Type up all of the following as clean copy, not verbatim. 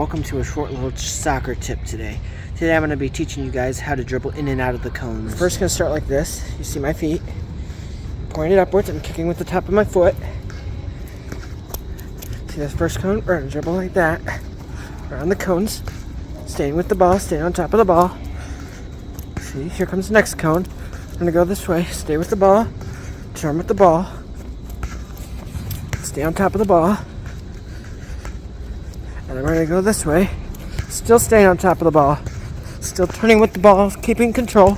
welcome to a short little soccer tip today. Today I'm going to be teaching you guys how to dribble in and out of the cones. First going to start like this. You see my feet pointed upwards. I'm kicking with the top of my foot. See this first cone? We're going to dribble like that around the cones, staying with the ball, staying on top of the ball. See, here comes the next cone. I'm going to go this way, stay with the ball, turn with the ball, stay on top of the ball. And then we're going to go this way, still staying on top of the ball, still turning with the ball, keeping control,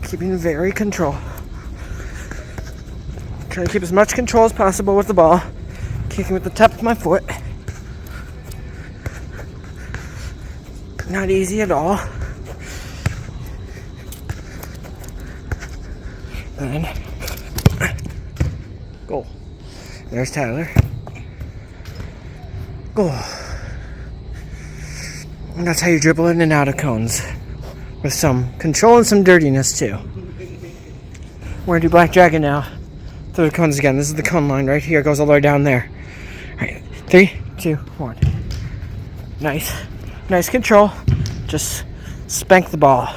keeping very control. Trying to keep as much control as possible with the ball, kicking with the top of my foot. Not easy at all. And goal. There's Tyler. Goal. And that's how you dribble in and out of cones. With some control and some dirtiness too. We're gonna do Black Dragon now. Through the cones again. This is the cone line right here. It goes all the way down there. Alright, 3, 2, 1. Nice. Nice control. Just spank the ball.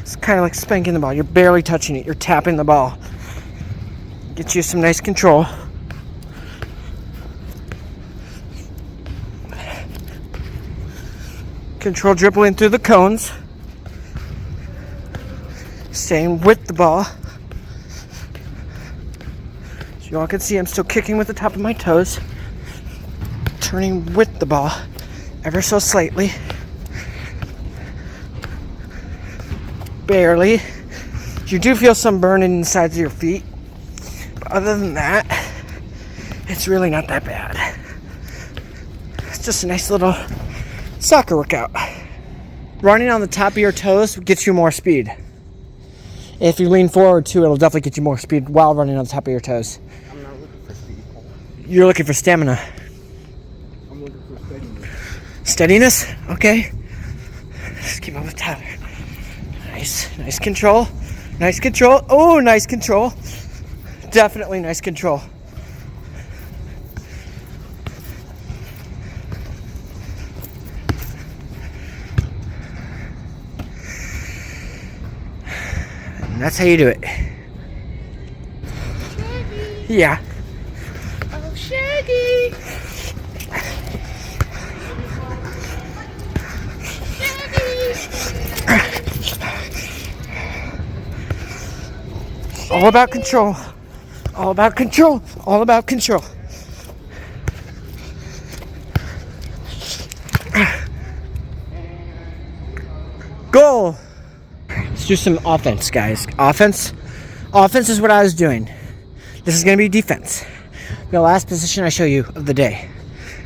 It's kind of like spanking the ball. You're barely touching it. You're tapping the ball. Get you some nice control. Control dribbling through the cones. Staying with the ball. So you all can see I'm still kicking with the top of my toes. Turning with the ball ever so slightly. Barely. You do feel some burning inside of your feet. But other than that, it's really not that bad. It's just a nice little soccer workout. Running on the top of your toes gets you more speed. If you lean forward too, it'll definitely get you more speed while running on the top of your toes. I'm not looking for speed. You're looking for stamina. I'm looking for steadiness. Steadiness? Okay. Just keep up with Tyler. Nice. Nice control. Nice control. Oh, nice control. Definitely nice control. And that's how you do it. Shaggy. Yeah. Oh, Shaggy. All about control. All about control. All about control. Goal. Let's do some offense, guys. Offense is what I was doing. This is going to be defense. The last position I show you of the day.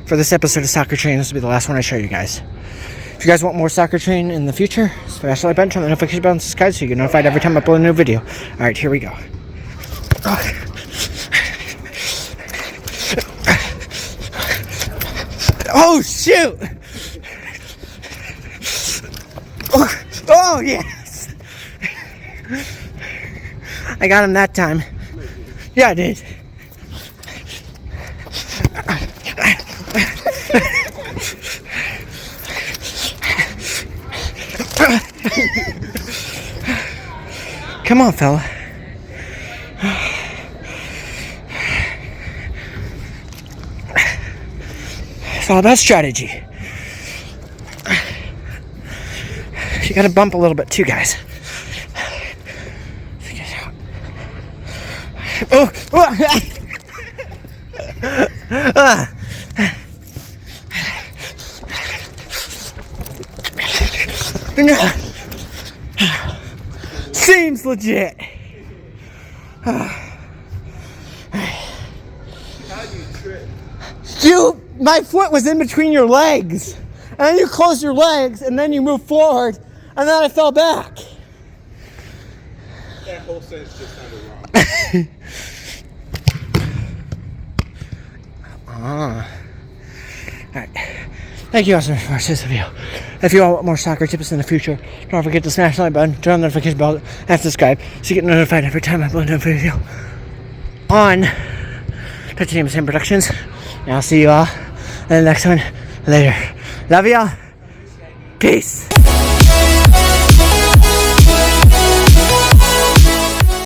For this episode of Soccer Train, this will be the last one I show you guys. If you guys want more Soccer Train in the future, smash the like button, turn the notification bell, and subscribe so you get notified every time I upload a new video. Alright, here we go. Oh, shoot! Oh, yes! I got him that time. Yeah, I did. Come on, fella. It's all about strategy. You gotta bump a little bit too, guys. Oh! Seems legit. How do you trip? My foot was in between your legs. And then you closed your legs, and then you moved forward, and then I fell back. That whole sentence just sounded wrong. Alright. Thank you guys so much for watching this video. If you all want more soccer tips in the future, don't forget to smash the like button, turn on the notification bell, and subscribe so you get notified every time I upload a video on Titanium Productions. And I'll see you all in the next one later. Love y'all. Peace.